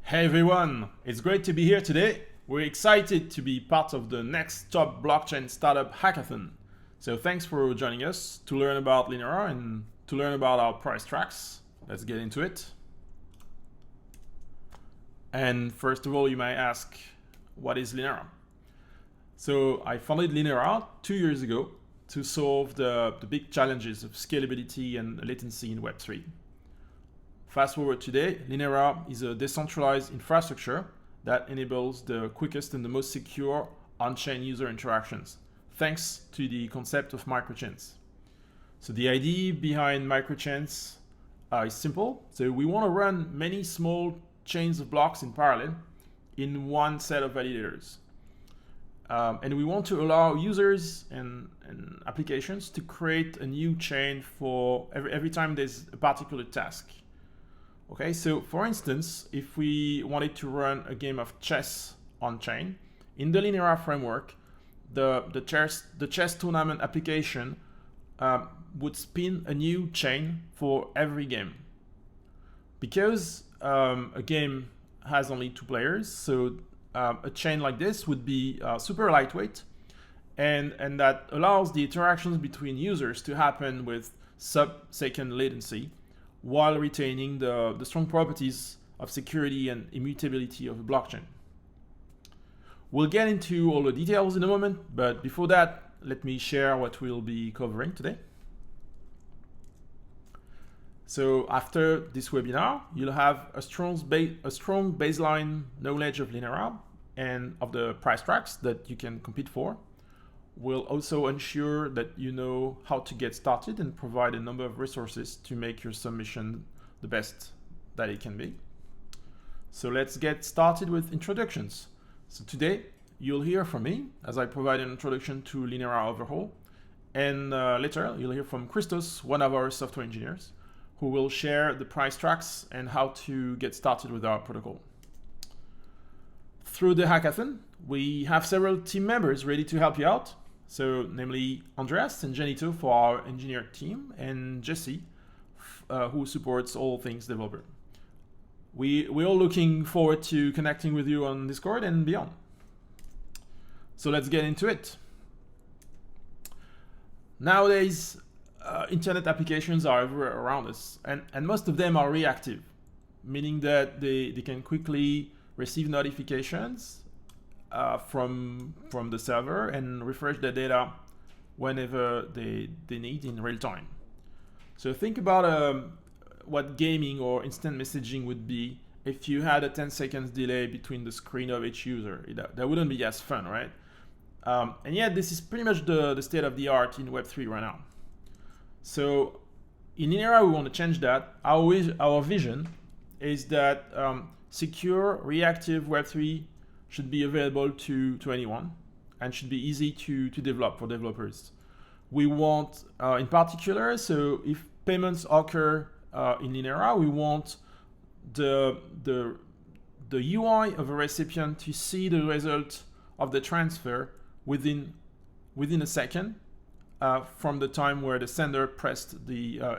Hey everyone, it's great to be here today. We're excited to be part of the next top blockchain startup hackathon. So thanks for joining us to learn about Linera and to learn about our price tracks. Let's get into it. And first of all, you might ask, what is Linera? So I founded Linera 2 years ago to solve the big challenges of scalability and latency in Web3. Fast forward today, Linera is a decentralized infrastructure that enables the quickest and the most secure on-chain user interactions, thanks to the concept of microchains. So the idea behind microchains is simple. So we want to run many small chains of blocks in parallel in one set of validators. And we want to allow users and applications to create a new chain for every time there's a particular task. Okay, so for instance, if we wanted to run a game of chess on chain, in the Linera framework, the chess tournament application would spin a new chain for every game. Because a game has only 2 players, so a chain like this would be super lightweight, and that allows the interactions between users to happen with sub-second latency, while retaining the strong properties of security and immutability of a blockchain. We'll get into all the details in a moment, but before that, let me share what we'll be covering today. So after this webinar, you'll have a strong baseline knowledge of Linera and of the price tracks that you can compete for. We'll also ensure that you know how to get started and provide a number of resources to make your submission the best that it can be. So let's get started with introductions. So today you'll hear from me as I provide an introduction to Linera overhaul, and later you'll hear from Christos, one of our software engineers, who will share the price tracks and how to get started with our protocol. Through the hackathon, we have several team members ready to help you out. So namely Andreas and Janito for our engineer team, and Jesse who supports all things developer. We're all looking forward to connecting with you on Discord and beyond. So let's get into it. Nowadays, internet applications are everywhere around us, and most of them are reactive, meaning that they can quickly receive notifications from the server and refresh the data whenever they need in real time. So think about what gaming or instant messaging would be if you had a 10 seconds delay between the screen of each user. That wouldn't be as fun, right? And yet this is pretty much the state of the art in Web3 right now. So in Linera, we want to change that. Our vision is that secure, reactive Web3 should be available to anyone and should be easy to develop for developers. We want, in particular, so if payments occur in Linera, we want the UI of a recipient to see the result of the transfer within a second from the time where the sender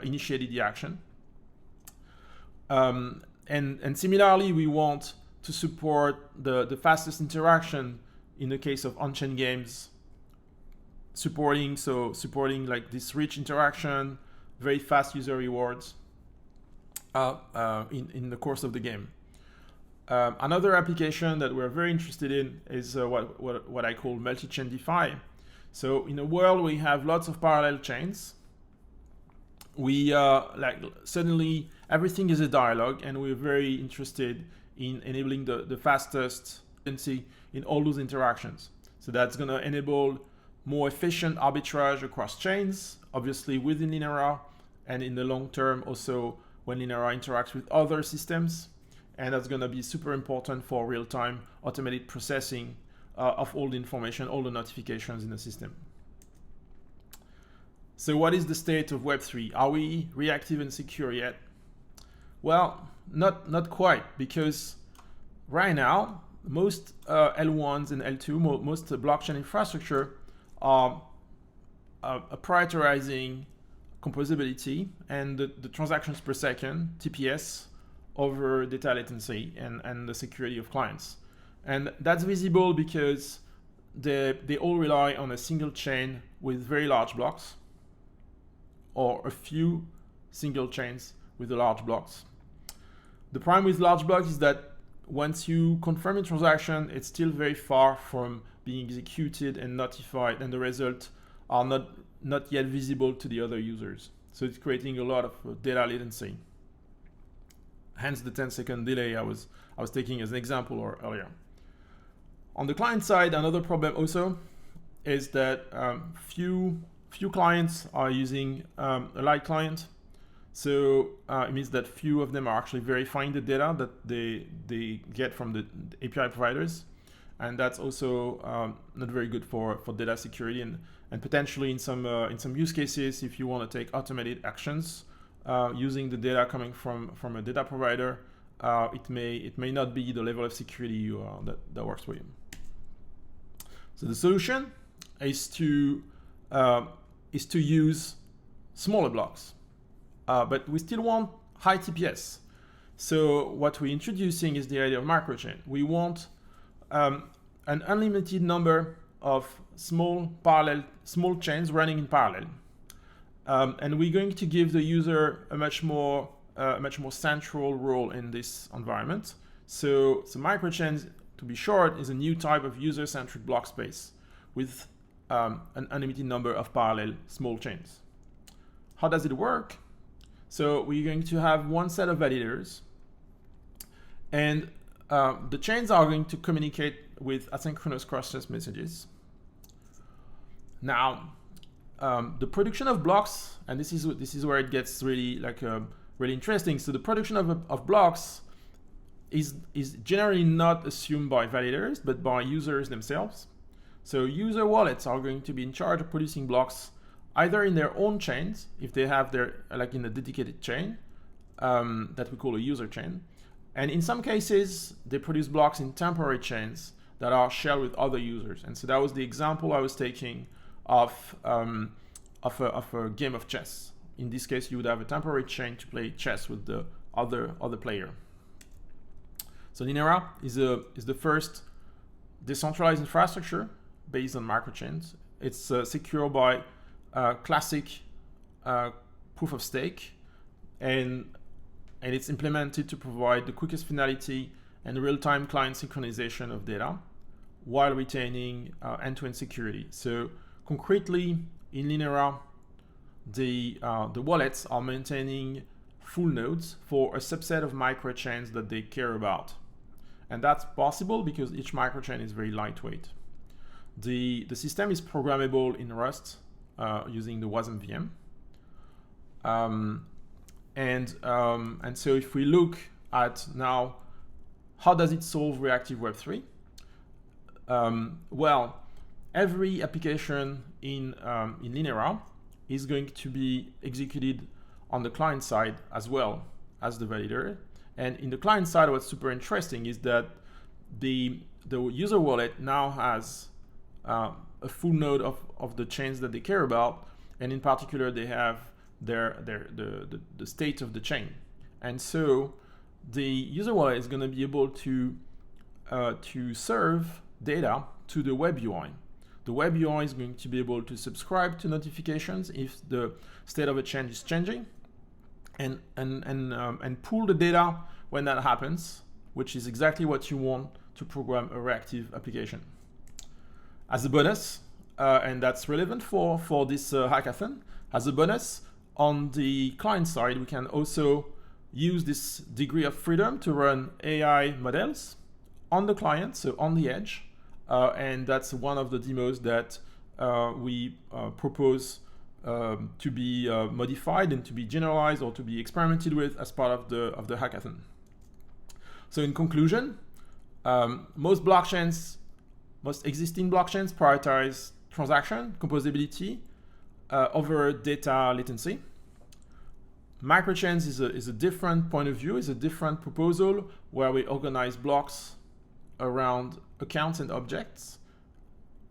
initiated the action. And similarly, we want to support the fastest interaction in the case of on-chain games, supporting like this rich interaction, very fast user rewards in the course of the game. Another application that we're very interested in is what I call multi-chain DeFi. So in a world we have lots of parallel chains, we suddenly everything is a dialogue, and we're very interested in enabling the fastest latency in all those interactions. So that's going to enable more efficient arbitrage across chains, obviously within Linera, and in the long term also when Linera interacts with other systems. And that's going to be super important for real-time automated processing of all the information, all the notifications in the system. So what is the state of Web3? Are we reactive and secure yet? Well, not quite, because right now, most L1s and L2, most blockchain infrastructure are prioritizing composability and the transactions per second, TPS, over data latency and the security of clients. And that's visible because they all rely on a single chain with very large blocks, or a few single chains with the large blocks. The problem with large blocks is that once you confirm a transaction, it's still very far from being executed and notified, and the results are not yet visible to the other users. So it's creating a lot of data latency. Hence the 10-second delay I was taking as an example earlier. On the client side, another problem also is that few clients are using a light client. So it means that few of them are actually verifying the data that they get from the API providers. And that's also not very good for data security, and potentially in some use cases, if you want to take automated actions using the data coming from a data provider, it may not be the level of security that works for you. So the solution is to use smaller blocks, but we still want high TPS. So what we're introducing is the idea of microchain. We want an unlimited number of small chains running in parallel, and we're going to give the user a much more central role in this environment. So microchains, to be short, is a new type of user-centric block space with an unlimited number of parallel small chains. How does it work? So we're going to have one set of validators, and the chains are going to communicate with asynchronous cross-chain messages. Now, the production of blocks, and this is where it gets really really interesting. So the production of blocks is generally not assumed by validators, but by users themselves. So user wallets are going to be in charge of producing blocks either in their own chains, if they have their, like in a dedicated chain that we call a user chain. And in some cases, they produce blocks in temporary chains that are shared with other users. And so that was the example I was taking of a game of chess. In this case, you would have a temporary chain to play chess with the other player. So Linera is the first decentralized infrastructure based on microchains. It's secured by classic proof of stake, and it's implemented to provide the quickest finality and real-time client synchronization of data while retaining end-to-end security. So concretely, in Linera, the wallets are maintaining full nodes for a subset of microchains that they care about. And that's possible because each microchain is very lightweight. The system is programmable in Rust using the WASM VM. And so if we look at now, how does it solve reactive Web3? Well, every application in Linera is going to be executed on the client side as well as the validator. And in the client side, what's super interesting is that the user wallet now has a full node of the chains that they care about, and in particular, they have the state of the chain. And so the user wallet is going to be able to serve data to the web UI. The web UI is going to be able to subscribe to notifications if the state of a chain is changing, and pull the data when that happens, which is exactly what you want to program a reactive application. As a bonus, and that's relevant for this hackathon, as a bonus, on the client side, we can also use this degree of freedom to run AI models on the client, so on the edge, and that's one of the demos that we propose to be modified and to be generalized or to be experimented with as part of the hackathon. So in conclusion, most existing blockchains prioritize transaction composability over data latency. Microchains is a different point of view, is a different proposal where we organize blocks around accounts and objects,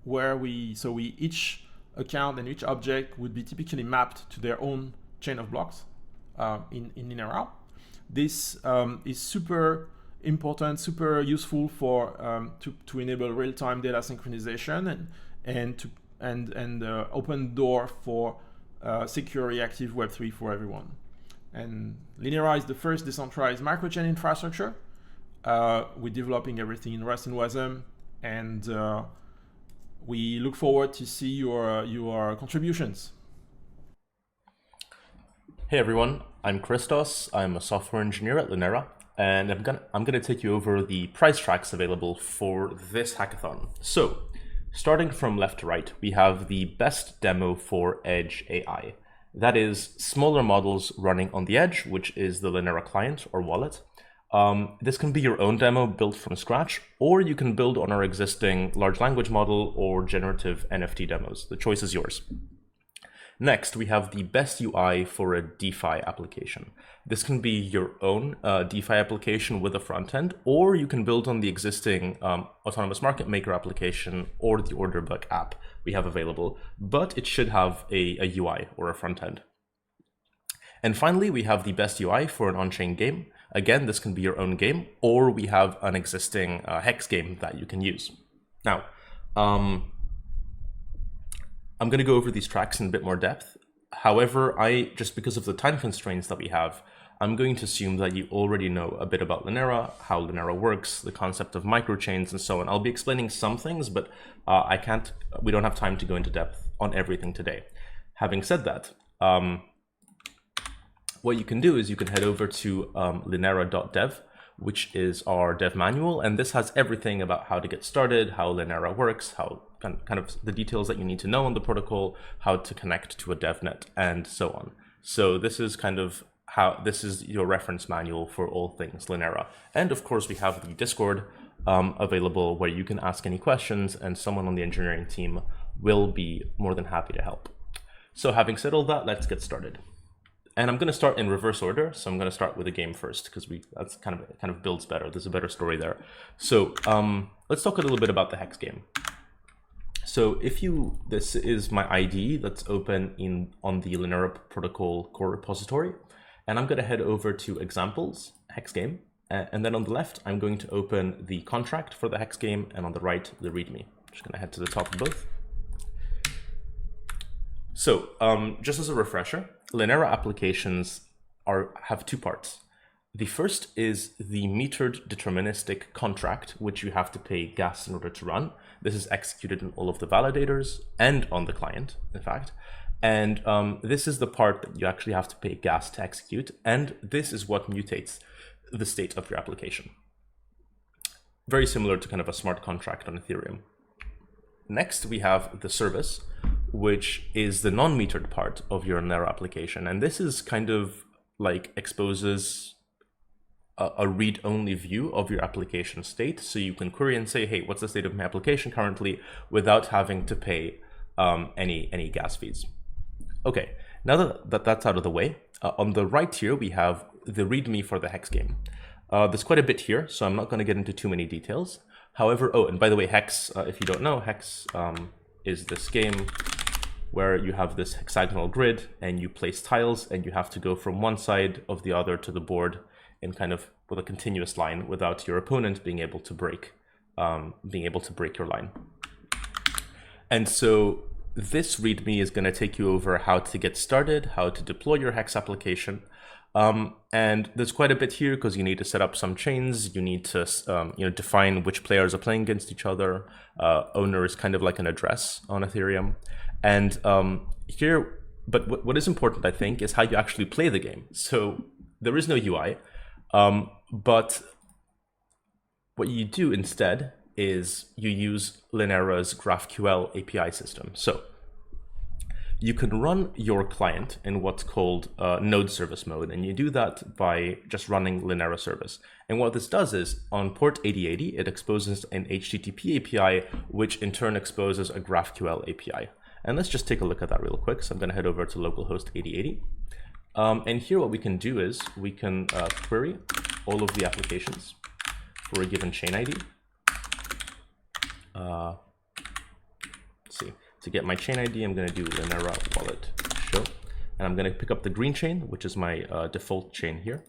where each account and each object would be typically mapped to their own chain of blocks in Linera. This is super important, super useful for to enable real-time data synchronization and open door for secure reactive Web3 for everyone. And Linera is the first decentralized microchain infrastructure. We're developing everything in Rust and WASM, and we look forward to see your contributions. Hey everyone, I'm Christos. I'm a software engineer at Linera, and I'm gonna take you over the prize tracks available for this hackathon. So, starting from left to right, we have the best demo for Edge AI. That is smaller models running on the edge, which is the Linera client or wallet. This can be your own demo built from scratch, or you can build on our existing large language model or generative NFT demos. The choice is yours. Next, we have the best UI for a DeFi application. This can be your own DeFi application with a front end, or you can build on the existing autonomous market maker application or the order book app we have available, but it should have a UI or a front end. And finally, we have the best UI for an on-chain game. Again, this can be your own game, or we have an existing hex game that you can use. Now, I'm going to go over these tracks in a bit more depth. However, just because of the time constraints that we have, I'm going to assume that you already know a bit about Linera, how Linera works, the concept of microchains, and so on. I'll be explaining some things, but we don't have time to go into depth on everything today. Having said that, what you can do is you can head over to linera.dev, which is our dev manual, and this has everything about how to get started, how Linera works, how kind of the details that you need to know on the protocol, how to connect to a DevNet, and so on. So this is this is your reference manual for all things Linera. And of course, we have the Discord available where you can ask any questions, and someone on the engineering team will be more than happy to help. So having said all that, let's get started. And I'm going to start in reverse order. So I'm going to start with a game first, because that's kind of builds better. There's a better story there. So let's talk a little bit about the hex game. So this is my IDE that's open on the Linera protocol core repository. And I'm going to head over to examples, hex game. And then on the left, I'm going to open the contract for the hex game. And on the right, the README. I'm just going to head to the top of both. So just as a refresher, Linera applications have two parts. The first is the metered deterministic contract, which you have to pay gas in order to run. This is executed in all of the validators and on the client, in fact. And this is the part that you actually have to pay gas to execute. And this is what mutates the state of your application. Very similar to kind of a smart contract on Ethereum. Next, we have the service, which is the non-metered part of your Linera application. And this is kind of like exposes a read-only view of your application state. So you can query and say, hey, what's the state of my application currently, without having to pay any gas fees. Okay, now that that's out of the way, on the right here, we have the README for the hex game. There's quite a bit here, so I'm not going to get into too many details. However, and by the way, hex, if you don't know, hex is this game where you have this hexagonal grid and you place tiles and you have to go from one side of the other to the board in kind of with a continuous line without your opponent being able to break your line. And so this README is going to take you over how to get started, how to deploy your hex application. And there's quite a bit here because you need to set up some chains. You need to define which players are playing against each other. Owner is kind of like an address on Ethereum. And here, but what is important, I think, is how you actually play the game. So there is no UI, but what you do instead is you use Linera's GraphQL API system. So you can run your client in what's called node service mode, and you do that by just running Linera service. And what this does is, on port 8080, it exposes an HTTP API, which in turn exposes a GraphQL API. And let's just take a look at that real quick. So I'm going to head over to localhost 8080. And here what we can do is we can query all of the applications for a given chain ID. Let's see. To get my chain ID, I'm going to do Linera wallet show. And I'm going to pick up the green chain, which is my default chain here.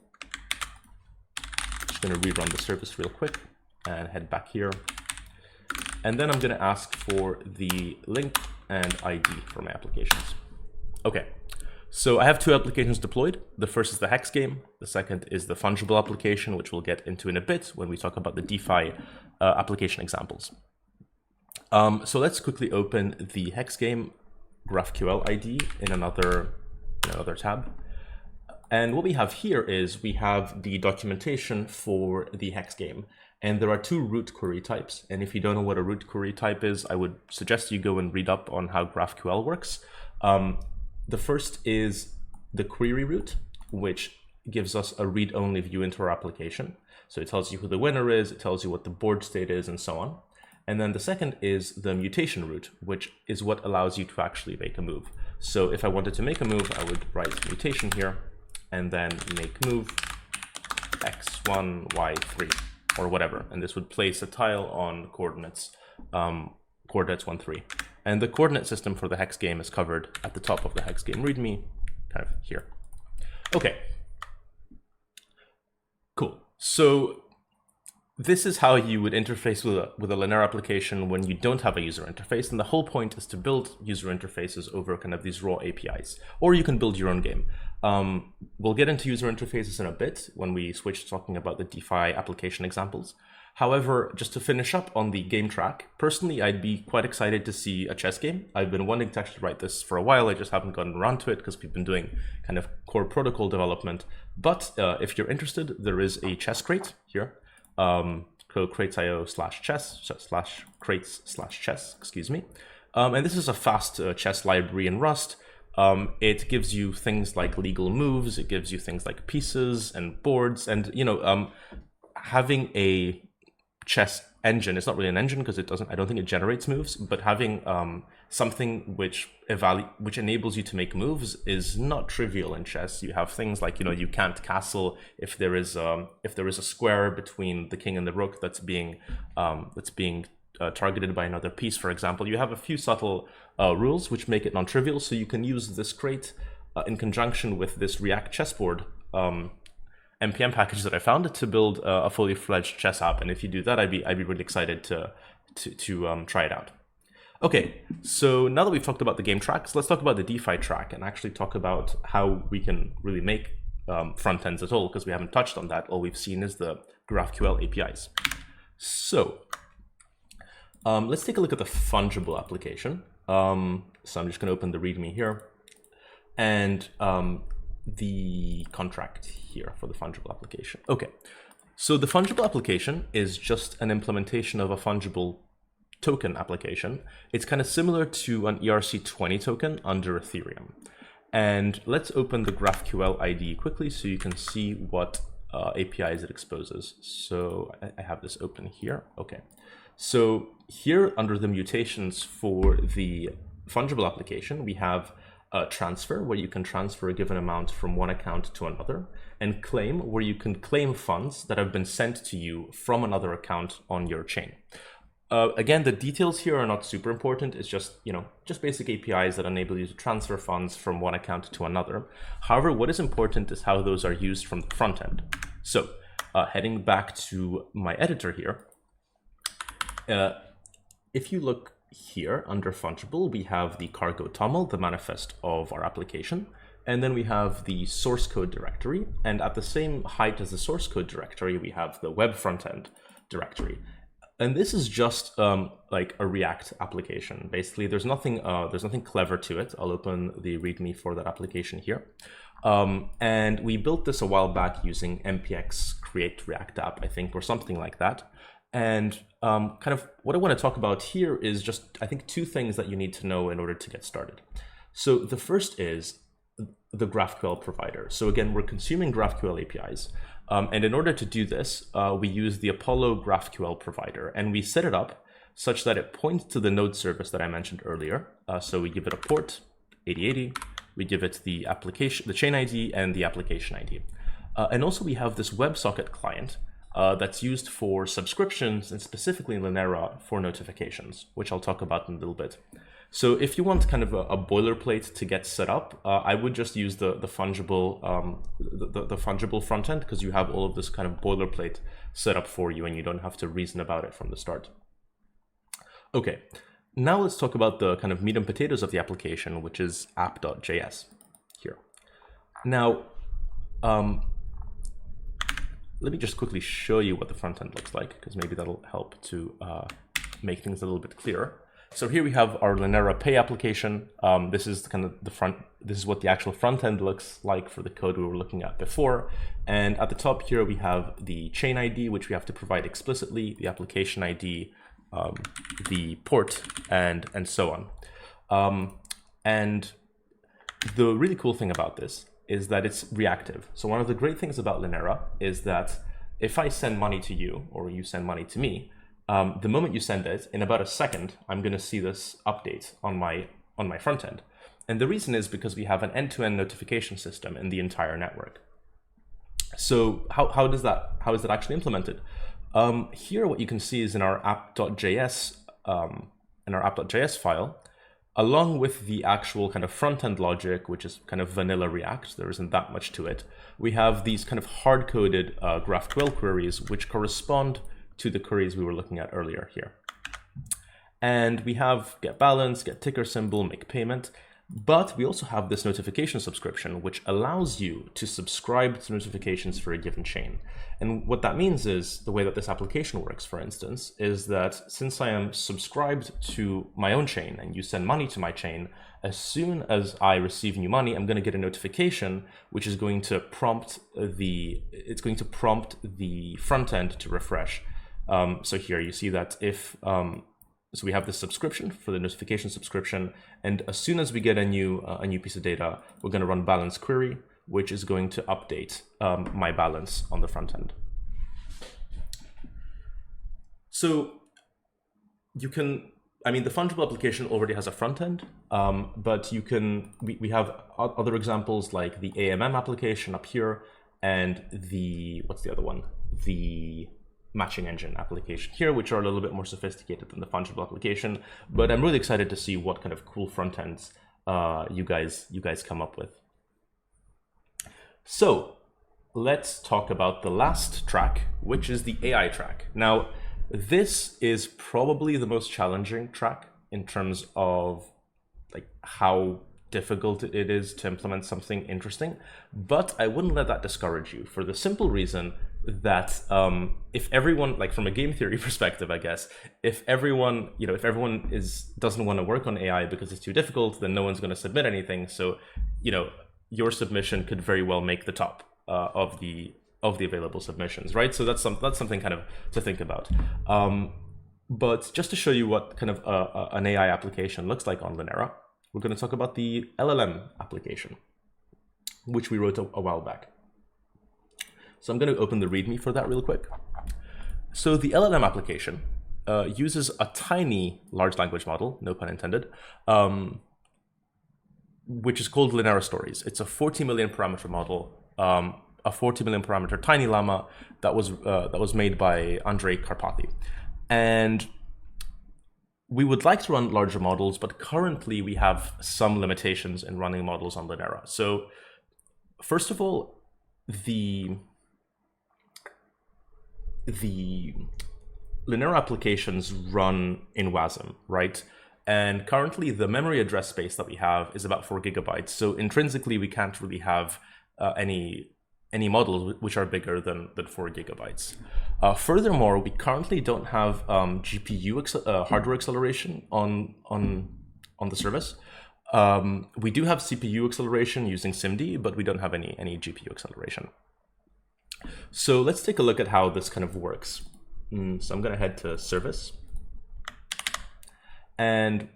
just going to rerun the service real quick and head back here. And then I'm going to ask for the link and ID for my applications. Okay, so I have two applications deployed. The first is the Hex game. The second is the fungible application, which we'll get into in a bit when we talk about the DeFi application examples. So let's quickly open the Hex game GraphQL ID in another tab. And what we have here is we have the documentation for the Hex game. And there are two root query types. And if you don't know what a root query type is, I would suggest you go and read up on how GraphQL works. The first is the query root, which gives us a read-only view into our application. So it tells you who the winner is, it tells you what the board state is, and so on. And then the second is the mutation root, which is what allows you to actually make a move. So if I wanted to make a move, I would write mutation here, and then make move x1, y3, or whatever. And this would place a tile on coordinates, coordinates 1, 3. And the coordinate system for the Hex game is covered at the top of the Hex game README, kind of here. Okay, cool. So this is how you would interface with a Linera application when you don't have a user interface. And the whole point is to build user interfaces over kind of these raw APIs, or you can build your own game. We'll get into user interfaces in a bit when we switch to talking about the DeFi application examples. However, just to finish up on the game track, personally, I'd be quite excited to see a chess game. I've been wanting to actually write this for a while. I just haven't gotten around to it because we've been doing kind of core protocol development. But if you're interested, there is a chess crate here. crates.io/chess/crates/chess, excuse me. And this is a fast chess library in Rust. It gives you things like legal moves. It gives you things like pieces and boards, and having a chess engine, it's not really an engine because I don't think it generates moves, but having something which enables you to make moves is not trivial in chess. You have things like, you can't castle if there is a square between the king and the rook that's being targeted by another piece, for example. You have a few subtle rules which make it non-trivial, so you can use this crate in conjunction with this React chessboard NPM package that I found to build a fully fledged chess app. And if you do that, I'd be really excited to try it out. Okay, so now that we've talked about the game tracks, let's talk about the DeFi track and actually talk about how we can really make front ends at all, because we haven't touched on that. All we've seen is the GraphQL APIs. So let's take a look at the fungible application. So I'm just going to open the README here, and the contract here for the fungible application. Okay, so the fungible application is just an implementation of a fungible token application. It's kind of similar to an ERC20 token under Ethereum. And let's open the GraphQL ID quickly so you can see what APIs it exposes. So I have this open here. Okay, so here under the mutations for the fungible application, we have transfer, where you can transfer a given amount from one account to another, and claim, where you can claim funds that have been sent to you from another account on your chain. Again, the details here are not super important. It's just, just basic APIs that enable you to transfer funds from one account to another. However, what is important is how those are used from the front end. So heading back to my editor here, if you look here under fungible, we have the cargo toml, the manifest of our application, and then we have the source code directory, and at the same height as the source code directory, we have the web frontend directory. And this is just like a React application. Basically, there's nothing clever to it. I'll open the README for that application here. And we built this a while back using npx create React app, I think, or something like that. And kind of what I want to talk about here is just, I think, two things that you need to know in order to get started. So the first is the GraphQL provider. So again, we're consuming GraphQL APIs. And in order to do this, we use the Apollo GraphQL provider, and we set it up such that it points to the node service that I mentioned earlier. So we give it a port, 8080, we give it the application, the chain ID, and the application ID. And also we have this WebSocket client that's used for subscriptions, and specifically in Linera for notifications, which I'll talk about in a little bit. So if you want kind of a boilerplate to get set up, I would just use the fungible the fungible front end, because you have all of this kind of boilerplate set up for you and you don't have to reason about it from the start. Okay, now let's talk about the kind of meat and potatoes of the application, which is app.js here. Now, let me just quickly show you what the front end looks like, because maybe that'll help to make things a little bit clearer. So here we have our Linera Pay application. This is kind of the front. This is what the actual front end looks like for the code we were looking at before. And at the top here, we have the chain ID, which we have to provide explicitly, the application ID, the port, and so on. And the really cool thing about this is that it's reactive. So one of the great things about Linera is that if I send money to you or you send money to me, the moment you send it, in about a second, I'm going to see this update on my front end. And the reason is because we have an end-to-end notification system in the entire network. So how is that actually implemented? Here, what you can see is in our app.js file, along with the actual kind of front-end logic, which is kind of vanilla React, there isn't that much to it, we have these kind of hard-coded GraphQL queries, which correspond to the queries we were looking at earlier here. And we have get balance, get ticker symbol, make payment, but we also have this notification subscription, which allows you to subscribe to notifications for a given chain. And what that means is, the way that this application works, for instance, is that since I am subscribed to my own chain and you send money to my chain, as soon as I receive new money, I'm going to get a notification, which is going to prompt the front end to refresh. So here you see that if, so we have this subscription for the notification subscription, and as soon as we get a new piece of data, we're going to run balance query, which is going to update my balance on the front end. So you can, I mean, the fungible application already has a front end, but you can, we have other examples like the AMM application up here, and the, what's the other one? The matching engine application here, which are a little bit more sophisticated than the fungible application. But I'm really excited to see what kind of cool front ends you guys come up with. So let's talk about the last track, which is the AI track. Now, this is probably the most challenging track in terms of like how difficult it is to implement something interesting, but I wouldn't let that discourage you, for the simple reason that if everyone, like from a game theory perspective, I guess, if everyone doesn't want to work on AI because it's too difficult, then no one's going to submit anything. So, your submission could very well make the top of the available submissions, right? So that's something kind of to think about. But just to show you what kind of an AI application looks like on Linera, we're going to talk about the LLM application, which we wrote a while back. So I'm going to open the README for that real quick. So the LLM application uses a tiny large language model, no pun intended, which is called Linera Stories. It's a 40 million parameter model, a 40 million parameter tiny llama that was made by Andrei Karpathy. And we would like to run larger models, but currently we have some limitations in running models on Linera. So first of all, the Linera applications run in WASM, right? And currently the memory address space that we have is about 4 gigabytes. So intrinsically, we can't really have any models which are bigger than 4 gigabytes. Furthermore, we currently don't have GPU hardware acceleration on the service. We do have CPU acceleration using SIMD, but we don't have any GPU acceleration. So let's take a look at how this kind of works. So I'm going to head to service. And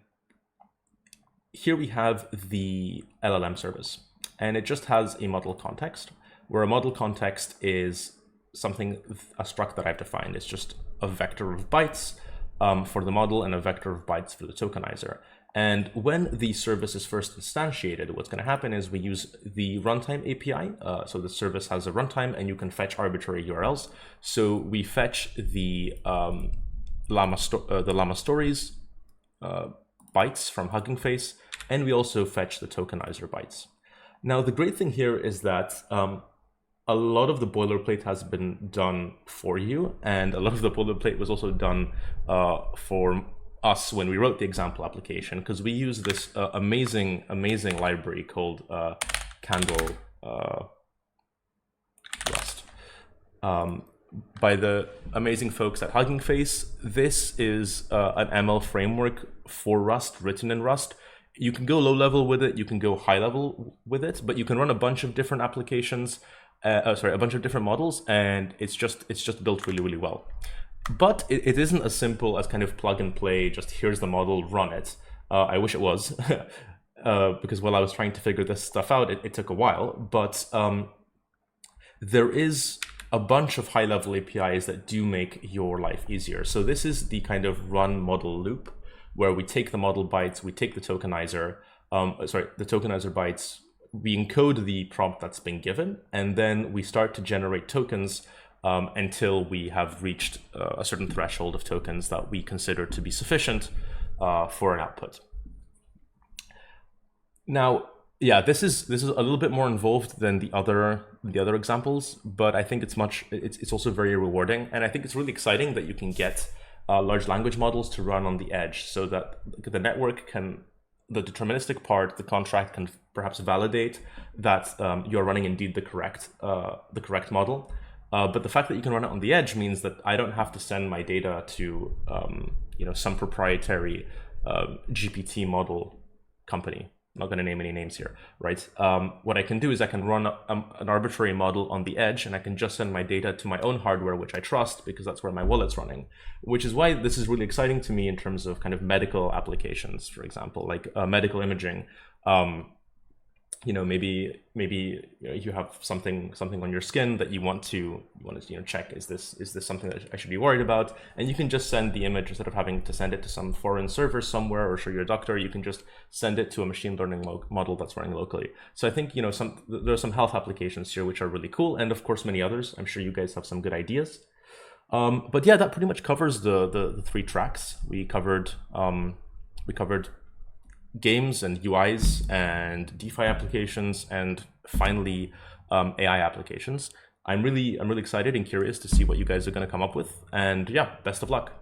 here we have the LLM service. And it just has a model context, where a model context is something, a struct that I've defined. It's just a vector of bytes for the model and a vector of bytes for the tokenizer. And when the service is first instantiated, what's going to happen is we use the runtime API. So the service has a runtime and you can fetch arbitrary URLs. So we fetch the llama stories bytes from Hugging Face, and we also fetch the tokenizer bytes. Now, the great thing here is that a lot of the boilerplate has been done for you, and a lot of the boilerplate was also done for us when we wrote the example application, because we use this amazing library called Candle Rust by the amazing folks at Hugging Face. This is an ML framework for Rust, written in Rust. You can go low level with it, you can go high level with it, but you can run a bunch of different applications, a bunch of different models, and it's just built really well. But it isn't as simple as kind of plug and play, just here's the model, run it. I wish it was, because while I was trying to figure this stuff out, it took a while. But there is a bunch of high-level APIs that do make your life easier. So this is the kind of run model loop, where we take the model bytes, we take the tokenizer, the tokenizer bytes, we encode the prompt that's been given, and then we start to generate tokens until we have reached a certain threshold of tokens that we consider to be sufficient for an output. Now, yeah, this is a little bit more involved than the other examples, but I think it's also very rewarding, and I think it's really exciting that you can get large language models to run on the edge, so that the network can, the deterministic part, the contract can perhaps validate that you're running indeed the correct model. But the fact that you can run it on the edge means that I don't have to send my data to some proprietary GPT model company. I'm not going to name any names here, right? What I can do is I can run an arbitrary model on the edge, and I can just send my data to my own hardware, which I trust because that's where my wallet's running, which is why this is really exciting to me in terms of kind of medical applications, for example, like medical imaging. Maybe you have something on your skin that you want to check, is this something that I should be worried about? And you can just send the image instead of having to send it to some foreign server somewhere or show your doctor. You can just send it to a machine learning model that's running locally. So I think there are some health applications here which are really cool, and of course many others. I'm sure you guys have some good ideas. But yeah, that pretty much covers the three tracks. We covered games and UIs and DeFi applications, and finally AI applications. I'm really excited and curious to see what you guys are going to come up with, and yeah, best of luck.